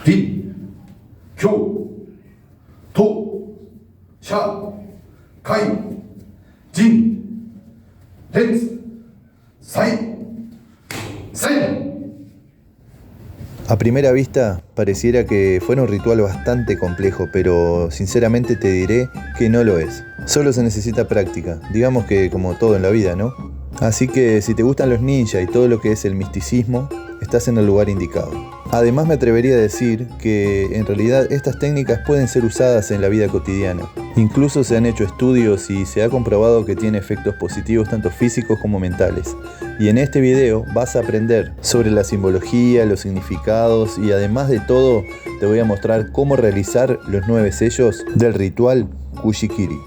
Rin, Kyo, To, Sha, Kai, Jin, Retsu, Sai, Sen. A primera vista pareciera que fuera un ritual bastante complejo, pero sinceramente te diré que no lo es. Solo se necesita práctica, digamos que como todo en la vida, ¿no? Así que si te gustan los ninjas y todo lo que es el misticismo, estás en el lugar indicado. Además me atrevería a decir que en realidad estas técnicas pueden ser usadas en la vida cotidiana. Incluso se han hecho estudios y se ha comprobado que tiene efectos positivos tanto físicos como mentales. Y en este video vas a aprender sobre la simbología, los significados y además de todo te voy a mostrar cómo realizar los 9 sellos del ritual Kushi-Kiri.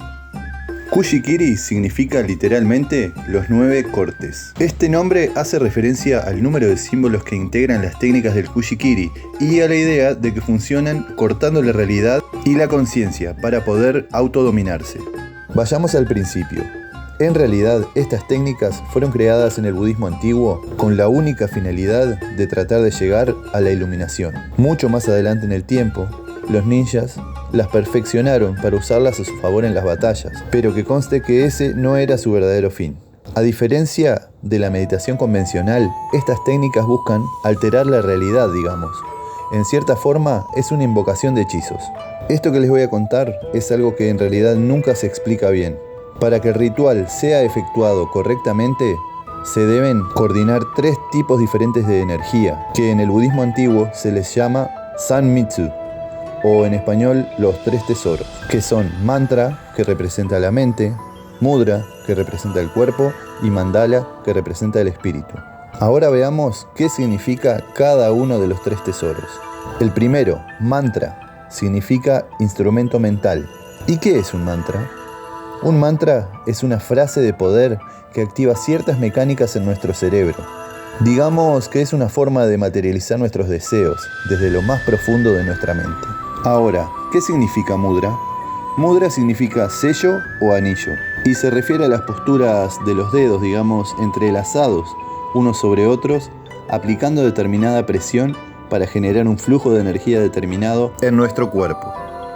Kushi-Kiri significa literalmente los 9 cortes. Este nombre hace referencia al número de símbolos que integran las técnicas del Kushi-Kiri y a la idea de que funcionan cortando la realidad y la conciencia para poder autodominarse. Vayamos al principio. En realidad, estas técnicas fueron creadas en el budismo antiguo con la única finalidad de tratar de llegar a la iluminación. Mucho más adelante en el tiempo, los ninjas las perfeccionaron para usarlas a su favor en las batallas, pero que conste que ese no era su verdadero fin. A diferencia de la meditación convencional, estas técnicas buscan alterar la realidad, digamos. En cierta forma, es una invocación de hechizos. Esto que les voy a contar es algo que en realidad nunca se explica bien. Para que el ritual sea efectuado correctamente, se deben coordinar 3 tipos diferentes de energía, que en el budismo antiguo se les llama Sanmitsu, o en español los 3 tesoros, que son mantra, que representa la mente, mudra, que representa el cuerpo, y mandala, que representa el espíritu. Ahora veamos qué significa cada uno de los 3 tesoros. El primero, mantra, significa instrumento mental. ¿Y qué es un mantra? Un mantra es una frase de poder que activa ciertas mecánicas en nuestro cerebro. Digamos que es una forma de materializar nuestros deseos desde lo más profundo de nuestra mente. Ahora, ¿qué significa mudra? Mudra significa sello o anillo y se refiere a las posturas de los dedos, digamos, entrelazados unos sobre otros, aplicando determinada presión para generar un flujo de energía determinado en nuestro cuerpo.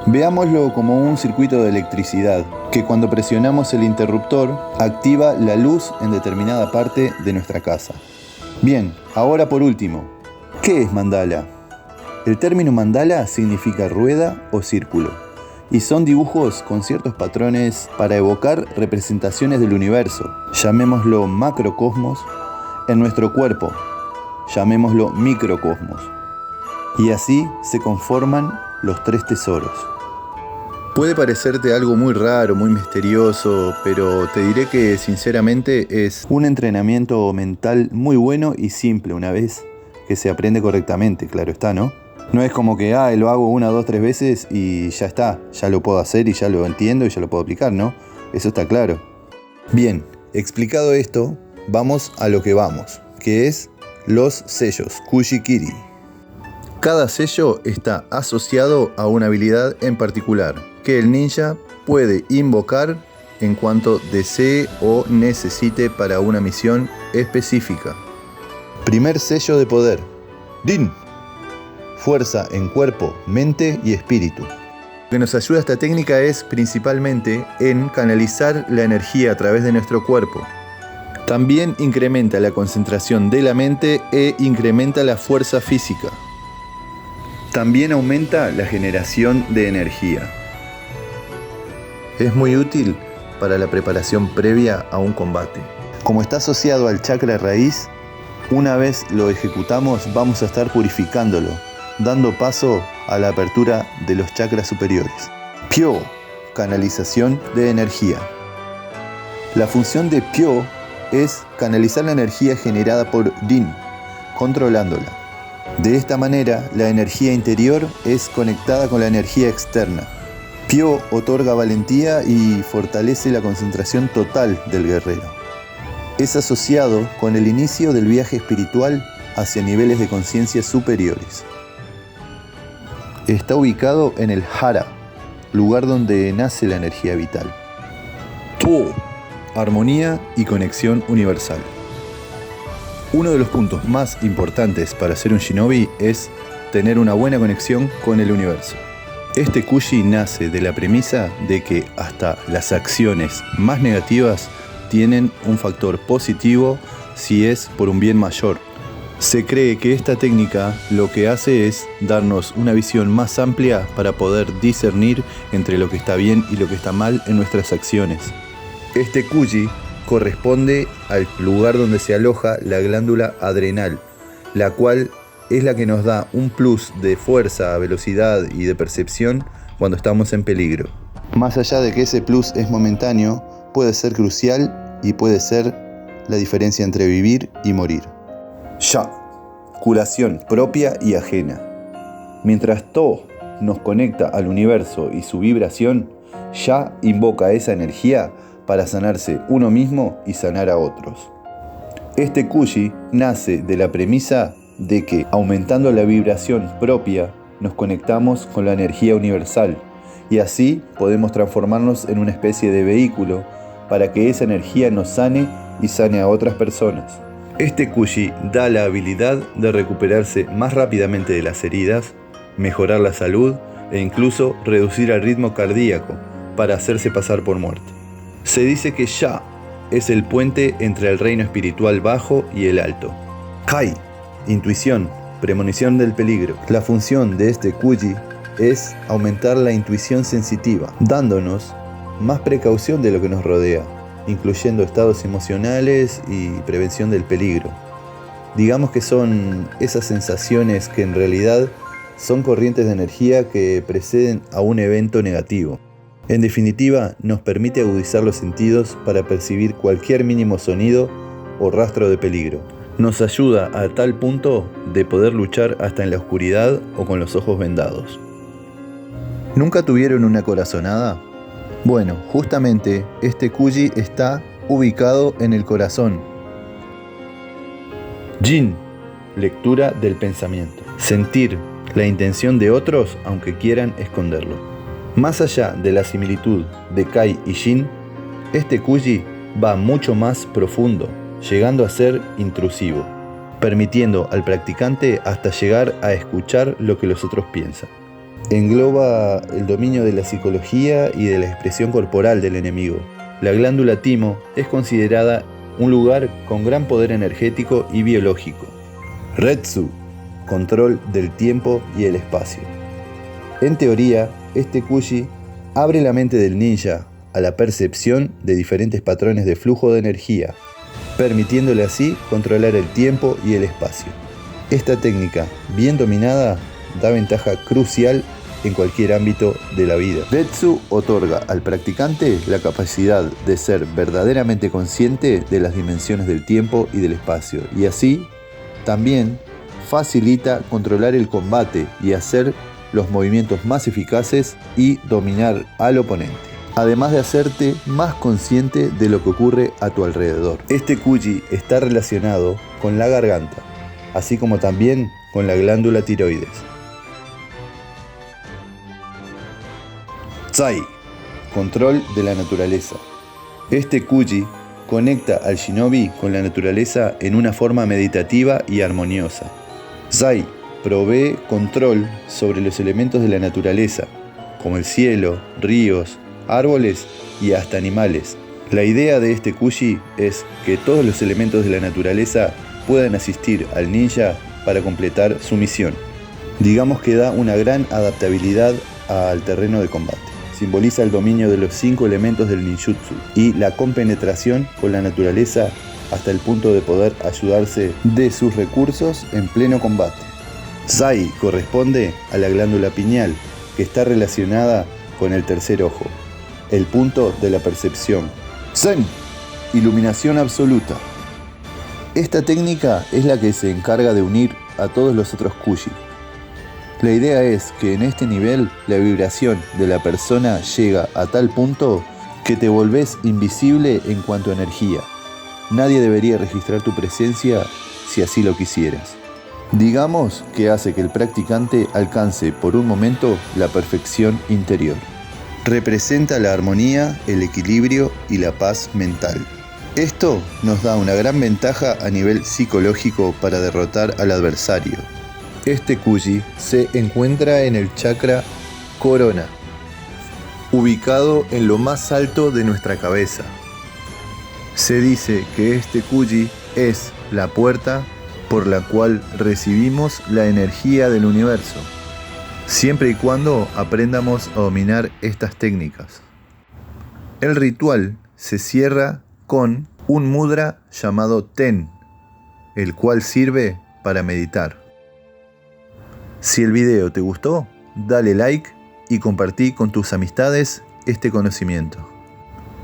Veámoslo como un circuito de electricidad, que cuando presionamos el interruptor, activa la luz en determinada parte de nuestra casa. Bien, ahora por último, ¿qué es mandala? El término mandala significa rueda o círculo, y son dibujos con ciertos patrones para evocar representaciones del universo, llamémoslo macrocosmos, en nuestro cuerpo, llamémoslo microcosmos. Y así se conforman los 3 tesoros. Puede parecerte algo muy raro, muy misterioso, pero te diré que sinceramente es un entrenamiento mental muy bueno y simple una vez que se aprende correctamente, claro está, ¿no? No es como que, lo hago 1, 2, 3 veces y ya está, ya lo puedo hacer y ya lo entiendo y ya lo puedo aplicar, ¿no? Eso está claro. Bien, explicado esto, vamos a lo que vamos, que es los sellos Kushi-Kiri. Cada sello está asociado a una habilidad en particular que el ninja puede invocar en cuanto desee o necesite para una misión específica. Primer sello de poder, Rin. Fuerza en cuerpo, mente y espíritu. Lo que nos ayuda esta técnica es principalmente en canalizar la energía a través de nuestro cuerpo. También incrementa la concentración de la mente e incrementa la fuerza física. También aumenta la generación de energía. Es muy útil para la preparación previa a un combate. Como está asociado al chakra raíz, una vez lo ejecutamos vamos a estar purificándolo, dando paso a la apertura de los chakras superiores. Pyo, canalización de energía. La función de Pyo es canalizar la energía generada por Rin, controlándola. De esta manera, la energía interior es conectada con la energía externa. Pyo otorga valentía y fortalece la concentración total del guerrero. Es asociado con el inicio del viaje espiritual hacia niveles de conciencia superiores. Está ubicado en el Hara, lugar donde nace la energía vital. To, armonía y conexión universal. Uno de los puntos más importantes para ser un shinobi es tener una buena conexión con el universo. Este Kuji nace de la premisa de que hasta las acciones más negativas tienen un factor positivo si es por un bien mayor. Se cree que esta técnica lo que hace es darnos una visión más amplia para poder discernir entre lo que está bien y lo que está mal en nuestras acciones. Este Kuji corresponde al lugar donde se aloja la glándula adrenal, la cual es la que nos da un plus de fuerza, velocidad y de percepción cuando estamos en peligro. Más allá de que ese plus es momentáneo, puede ser crucial y puede ser la diferencia entre vivir y morir. Ya, curación propia y ajena. Mientras To nos conecta al universo y su vibración, Ya invoca esa energía para sanarse uno mismo y sanar a otros. Este Kuji nace de la premisa de que aumentando la vibración propia nos conectamos con la energía universal y así podemos transformarnos en una especie de vehículo para que esa energía nos sane y sane a otras personas. Este Kuji da la habilidad de recuperarse más rápidamente de las heridas, mejorar la salud e incluso reducir el ritmo cardíaco para hacerse pasar por muerto. Se dice que Ya es el puente entre el reino espiritual bajo y el alto. Kai, intuición, premonición del peligro. La función de este Kuji es aumentar la intuición sensitiva, dándonos más precaución de lo que nos rodea, incluyendo estados emocionales y prevención del peligro. Digamos que son esas sensaciones que en realidad son corrientes de energía que preceden a un evento negativo. En definitiva, nos permite agudizar los sentidos para percibir cualquier mínimo sonido o rastro de peligro. Nos ayuda a tal punto de poder luchar hasta en la oscuridad o con los ojos vendados. ¿Nunca tuvieron una corazonada? Bueno, justamente este Kuji está ubicado en el corazón. Jin, lectura del pensamiento. Sentir la intención de otros aunque quieran esconderlo. Más allá de la similitud de Kai y Jin, este Kuji va mucho más profundo, llegando a ser intrusivo, permitiendo al practicante hasta llegar a escuchar lo que los otros piensan. Engloba el dominio de la psicología y de la expresión corporal del enemigo. La glándula timo es considerada un lugar con gran poder energético y biológico. Retsu, control del tiempo y el espacio. En teoría, este Kuji abre la mente del ninja a la percepción de diferentes patrones de flujo de energía, permitiéndole así controlar el tiempo y el espacio. Esta técnica, bien dominada, da ventaja crucial en cualquier ámbito de la vida. Retsu otorga al practicante la capacidad de ser verdaderamente consciente de las dimensiones del tiempo y del espacio, y así también facilita controlar el combate y hacer los movimientos más eficaces y dominar al oponente, además de hacerte más consciente de lo que ocurre a tu alrededor. Este Kuji está relacionado con la garganta, así como también con la glándula tiroides. Tsai, control de la naturaleza. Este Kuji conecta al shinobi con la naturaleza en una forma meditativa y armoniosa. Tsai provee control sobre los elementos de la naturaleza, como el cielo, ríos, árboles y hasta animales. La idea de este Kuji es que todos los elementos de la naturaleza puedan asistir al ninja para completar su misión. Digamos que da una gran adaptabilidad al terreno de combate. Simboliza el dominio de los 5 elementos del ninjutsu y la compenetración con la naturaleza hasta el punto de poder ayudarse de sus recursos en pleno combate. Tsai corresponde a la glándula pineal, que está relacionada con el tercer ojo, el punto de la percepción. Zen, iluminación absoluta. Esta técnica es la que se encarga de unir a todos los otros Kuji. La idea es que en este nivel la vibración de la persona llega a tal punto que te volvés invisible en cuanto a energía. Nadie debería registrar tu presencia si así lo quisieras. Digamos que hace que el practicante alcance por un momento la perfección interior. Representa la armonía, el equilibrio y la paz mental. Esto nos da una gran ventaja a nivel psicológico para derrotar al adversario. Este Kuji se encuentra en el chakra Corona, ubicado en lo más alto de nuestra cabeza. Se dice que este Kuji es la puerta por la cual recibimos la energía del universo, siempre y cuando aprendamos a dominar estas técnicas. El ritual se cierra con un mudra llamado Ten, el cual sirve para meditar. Si el video te gustó, dale like y compartí con tus amistades este conocimiento.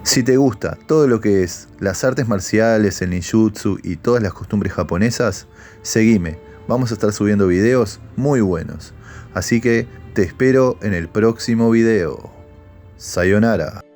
Si te gusta todo lo que es las artes marciales, el ninjutsu y todas las costumbres japonesas, seguime, vamos a estar subiendo videos muy buenos. Así que te espero en el próximo video. Sayonara.